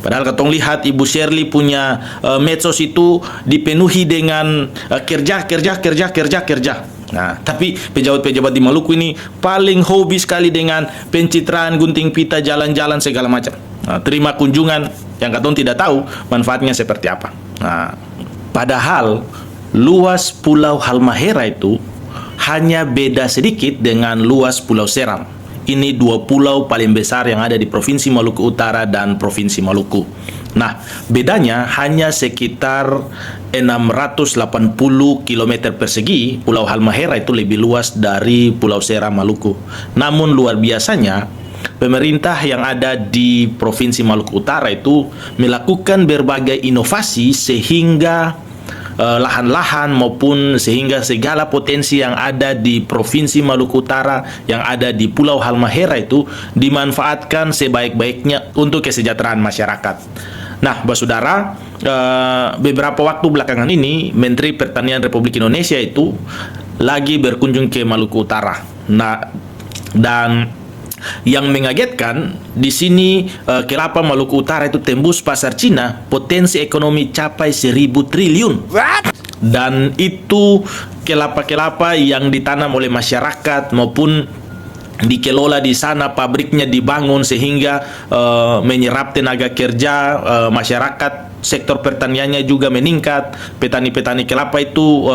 Padahal katong lihat Ibu Shirley punya medsos itu dipenuhi dengan kerja, kerja, kerja, kerja, kerja. Nah, tapi pejabat-pejabat di Maluku ini paling hobi sekali dengan pencitraan, gunting pita, jalan-jalan segala macam. Nah, terima kunjungan yang katong tidak tahu manfaatnya seperti apa. Nah, padahal luas Pulau Halmahera itu hanya beda sedikit dengan luas Pulau Seram. Ini dua pulau paling besar yang ada di Provinsi Maluku Utara dan Provinsi Maluku. Nah, bedanya hanya sekitar 680 km persegi. Pulau Halmahera itu lebih luas dari Pulau Seram Maluku. Namun luar biasanya, pemerintah yang ada di Provinsi Maluku Utara itu melakukan berbagai inovasi sehingga lahan-lahan maupun sehingga segala potensi yang ada di Provinsi Maluku Utara yang ada di Pulau Halmahera itu dimanfaatkan sebaik-baiknya untuk kesejahteraan masyarakat. Nah, Saudara, beberapa waktu belakangan ini Menteri Pertanian Republik Indonesia itu lagi berkunjung ke Maluku Utara. Nah, dan yang mengagetkan di sini kelapa Maluku Utara itu tembus pasar Cina, potensi ekonomi capai 1.000 triliun. Dan itu kelapa-kelapa yang ditanam oleh masyarakat maupun dikelola di sana, pabriknya dibangun sehingga menyerap tenaga kerja masyarakat. Sektor pertaniannya juga meningkat. Petani-petani kelapa itu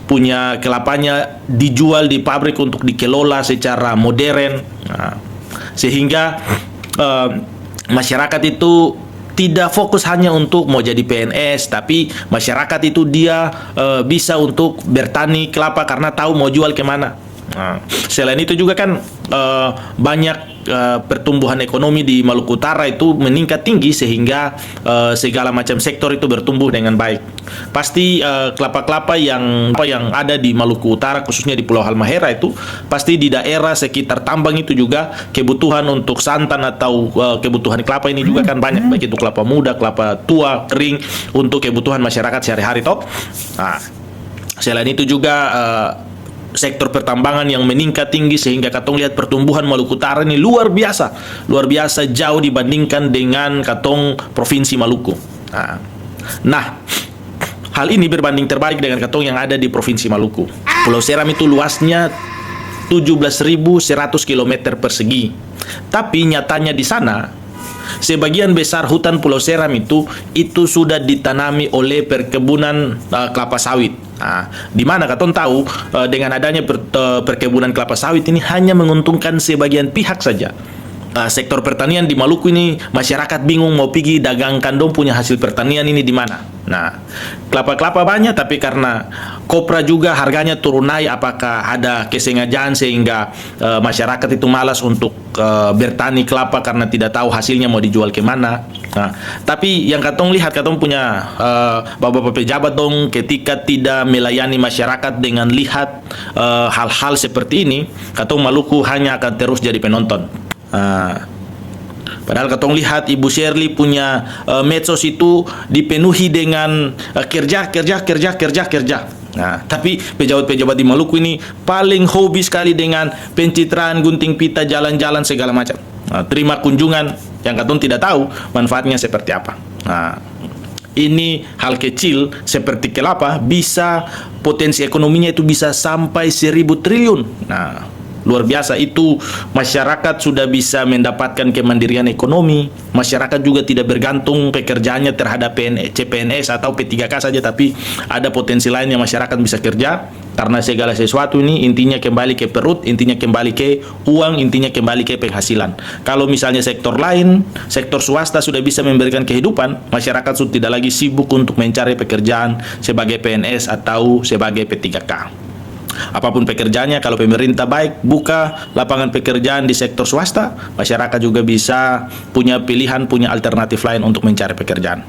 punya kelapanya dijual di pabrik untuk dikelola secara modern. Nah, sehingga masyarakat itu tidak fokus hanya untuk mau jadi PNS, tapi masyarakat itu dia bisa untuk bertani kelapa karena tahu mau jual kemana. Nah, selain itu juga kan banyak pertumbuhan ekonomi di Maluku Utara itu meningkat tinggi sehingga segala macam sektor itu bertumbuh dengan baik. Pasti kelapa-kelapa yang ada di Maluku Utara khususnya di Pulau Halmahera itu pasti di daerah sekitar tambang itu juga kebutuhan untuk santan atau kebutuhan kelapa ini juga kan banyak, baik itu kelapa muda, kelapa tua, kering untuk kebutuhan masyarakat sehari-hari toh. Nah, selain itu juga sektor pertambangan yang meningkat tinggi sehingga katong lihat pertumbuhan Maluku Utara ini luar biasa jauh dibandingkan dengan katong Provinsi Maluku. Nah, hal ini berbanding terbalik dengan katong yang ada di Provinsi Maluku. Pulau Seram itu luasnya 17.100 km persegi. Tapi nyatanya di sana sebagian besar hutan Pulau Seram itu sudah ditanami oleh perkebunan kelapa sawit. Nah, di mana katong tahu dengan adanya perkebunan kelapa sawit ini hanya menguntungkan sebagian pihak saja. Sektor pertanian di Maluku ini masyarakat bingung mau pergi dagangkan dong punya hasil pertanian ini di mana. Nah, kelapa-kelapa banyak tapi karena kopra juga harganya turun naik, apakah ada kesengajaan sehingga masyarakat itu malas untuk bertani kelapa karena tidak tahu hasilnya mau dijual kemana. Nah, tapi yang katong lihat, katong punya bapak-bapak pejabat dong ketika tidak melayani masyarakat dengan lihat hal-hal seperti ini, katong Maluku hanya akan terus jadi penonton. Padahal katong lihat Ibu Shirley punya medsos itu dipenuhi dengan kerja, kerja, kerja, kerja, kerja. Nah, tapi pejabat-pejabat di Maluku ini paling hobi sekali dengan pencitraan, gunting pita, jalan-jalan segala macam. Nah, terima kunjungan yang katong tidak tahu manfaatnya seperti apa. Nah, ini hal kecil seperti kelapa bisa potensi ekonominya itu bisa sampai 1.000 triliun. Nah, luar biasa itu, masyarakat sudah bisa mendapatkan kemandirian ekonomi. Masyarakat juga tidak bergantung pekerjaannya terhadap CPNS atau P3K saja, tapi ada potensi lain yang masyarakat bisa kerja karena segala sesuatu ini intinya kembali ke perut, intinya kembali ke uang, intinya kembali ke penghasilan. Kalau misalnya sektor lain, sektor swasta sudah bisa memberikan kehidupan, masyarakat sudah tidak lagi sibuk untuk mencari pekerjaan sebagai PNS atau sebagai P3K. Apapun pekerjaannya, kalau pemerintah baik buka lapangan pekerjaan di sektor swasta, masyarakat juga bisa punya pilihan, punya alternatif lain untuk mencari pekerjaan.